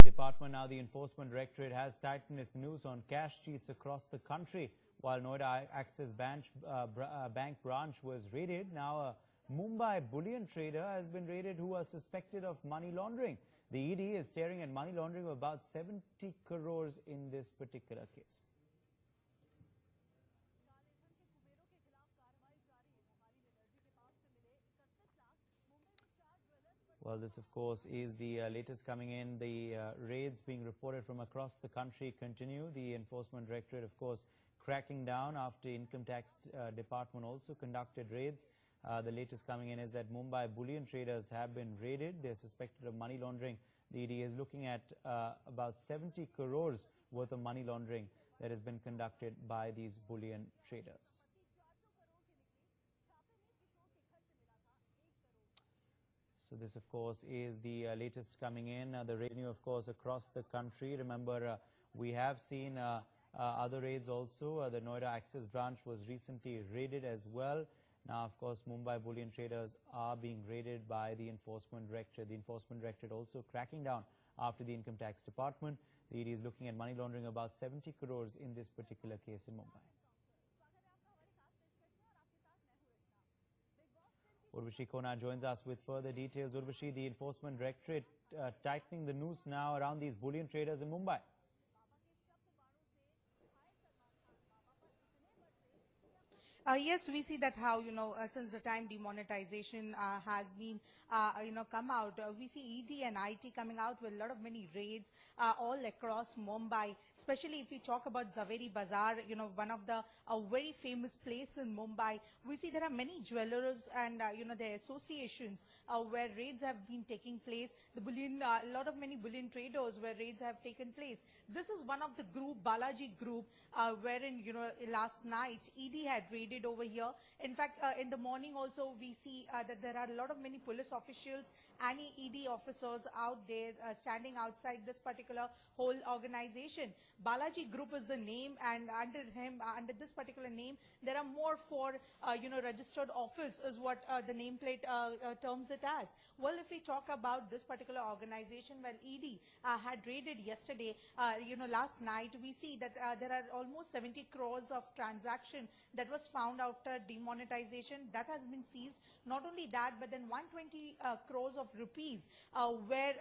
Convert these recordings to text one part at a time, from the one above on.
department. Now, the Enforcement Directorate has tightened its noose on cash cheats across the country. While Noida Axis Bank branch was raided, now a Mumbai Bullion trader has been raided who was suspected of money laundering. The ED is staring at money laundering of about 70 crores in this particular case. Well, this, of course, is the latest coming in. The raids being reported from across the country continue. The Enforcement Directorate, of course, cracking down after Income Tax Department also conducted raids. The latest coming in is that Mumbai Bullion traders have been raided. They're suspected of money laundering. The ED is looking at about 70 crores worth of money laundering that has been conducted by these bullion traders. So this, of course, is the latest coming in. The revenue, of course, across the country. Remember, we have seen other raids also. The Noida Axis branch was recently raided as well. Now, of course, Mumbai Bullion traders are being raided by the Enforcement Directorate. The Enforcement Directorate also cracking down after the Income Tax Department. The ED is looking at money laundering about 70 crores in this particular case in Mumbai. Urvashi Kona joins us with further details. Urvashi, the Enforcement Directorate tightening the noose now around these bullion traders in Mumbai. Yes, we see that how, since the time demonetization has been, come out, we see ED and IT coming out with a lot of many raids all across Mumbai, especially if we talk about Zaveri Bazaar, one of the very famous place in Mumbai. We see there are many jewelers and, their associations where raids have been taking place. The bullion, a lot of many bullion traders where raids have taken place. This is one of the group, Balaji group, wherein, last night ED had raided over here. In fact, in the morning also we see that there are a lot of many police officials and ED officers out there standing outside this particular whole organization. Balaji Group is the name, and under him, under this particular name, there are more for registered office is what the nameplate terms it as. Well, if we talk about this particular organization, well, ED had raided yesterday, last night, we see that there are almost 70 crores of transaction that was found after demonetization that has been seized. Not only that, but then 120 crores of rupees where,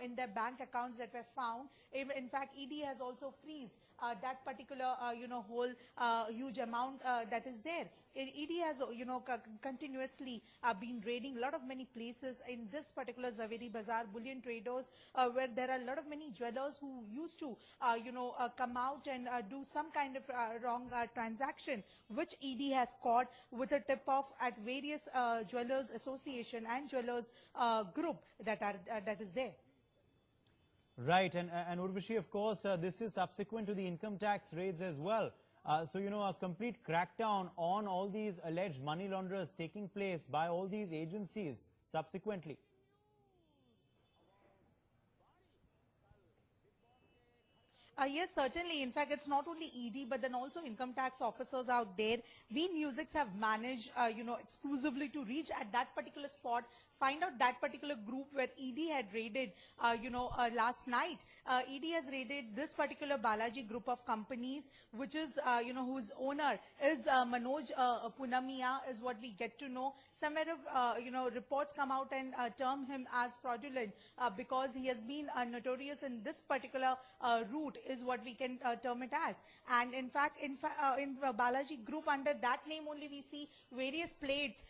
in their bank accounts that were found. In fact, ED has also freezed that particular, whole huge amount that is there. ED has, continuously been raiding a lot of many places in this particular Zaveri Bazaar bullion traders where there are a lot of many jewelers who used to, come out and do some kind of wrong transaction, which ED has caught with a tip-off at various jewelers association and jewelers group that is there. Right, and Urvashi, of course, this is subsequent to the income tax raids as well. So, a complete crackdown on all these alleged money launderers taking place by all these agencies subsequently. Yes, certainly. In fact, it's not only ED, but then also income tax officers out there. We NewsX have managed, exclusively to reach at that particular spot, find out that particular group where ED had raided, last night. ED has raided this particular Balaji group of companies, which is, whose owner is Manoj Punamiya, is what we get to know. Some of, reports come out and term him as fraudulent because he has been notorious in this particular route, is what we can term it as. And in fact, in Balaji group, under that name only we see various plates,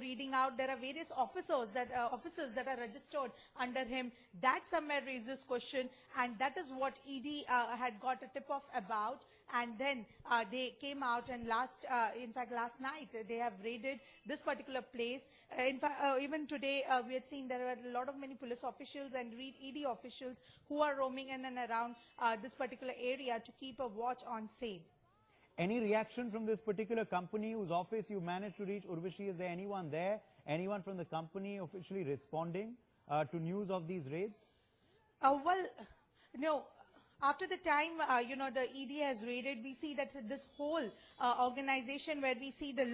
reading out. There are various officers that are registered under him. That somewhere raises question, and that is what ED had got a tip-off about. And then they came out, and last night they have raided this particular place. In fact, even today we had seen there were a lot of many police officials and ED officials who are roaming in and around this particular area to keep a watch on same. Any reaction from this particular company whose office you managed to reach, Urvashi? Is there anyone there? Anyone from the company officially responding to news of these raids? Well, no. After the time, the ED has raided, we see that this whole organization where we see the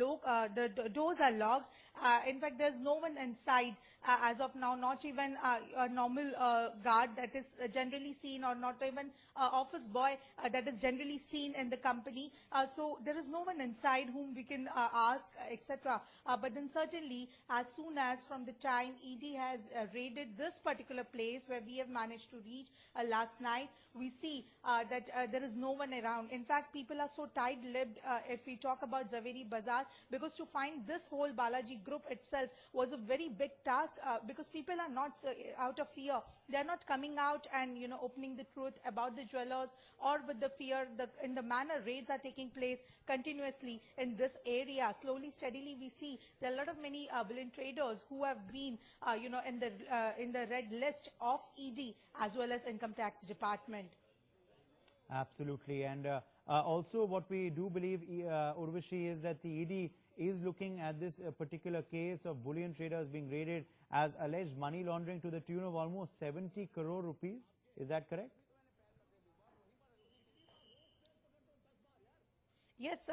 doors are locked. In fact, there's no one inside. as of now, not even a normal guard that is generally seen, or not even office boy that is generally seen in the company. So there is no one inside whom we can ask, etc. But then certainly, as soon as from the time ED has raided this particular place where we have managed to reach last night, we see that there is no one around. In fact, people are so tight-lipped if we talk about Zaveri Bazaar, because to find this whole Balaji group itself was a very big task, because people are not out of fear. They are not coming out and opening the truth about the jewelers, or with the fear in the manner raids are taking place continuously in this area. Slowly, steadily, we see there are a lot of many bullion traders who have been in the red list of ED as well as Income Tax Department. Absolutely. And also what we do believe, Urvashi, is that the ED is looking at this particular case of bullion traders being raided as alleged money laundering to the tune of almost 70 crore rupees. Is that correct? Yes,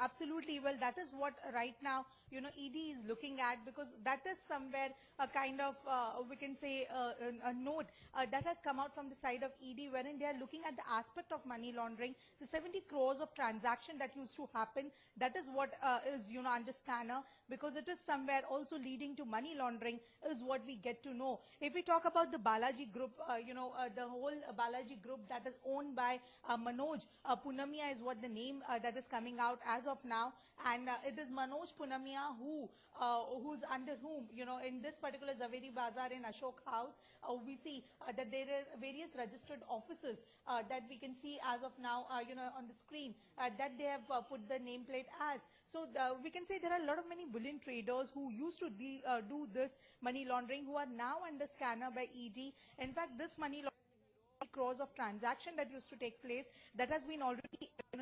absolutely. Well, that is what right now, ED is looking at, because that is somewhere a kind of, we can say, a note that has come out from the side of ED, wherein they are looking at the aspect of money laundering. The 70 crores of transaction that used to happen, that is what is, under scanner, because it is somewhere also leading to money laundering, is what we get to know. If we talk about the Balaji group, the whole Balaji group that is owned by Manoj Punamia is what the name that is coming out as of now, and it is Manoj Punamia who's under whom, in this particular Zaveri Bazaar in Ashok House, we see that there are various registered offices that we can see as of now, on the screen, that they have put the nameplate as. So we can say there are a lot of many bullion traders who used to do this money laundering, who are now under scanner by ED. In fact, this money laundering crores of transaction that used to take place, that has been already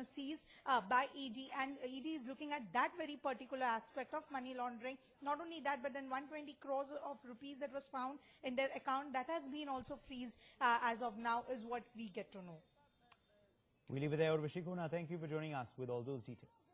seized by ED, and ED is looking at that very particular aspect of money laundering. Not only that, but then 120 crores of rupees that was found in their account, that has been also freezed as of now, is what we get to know. We leave it there, Urvashi Kuna. Thank you for joining us with all those details.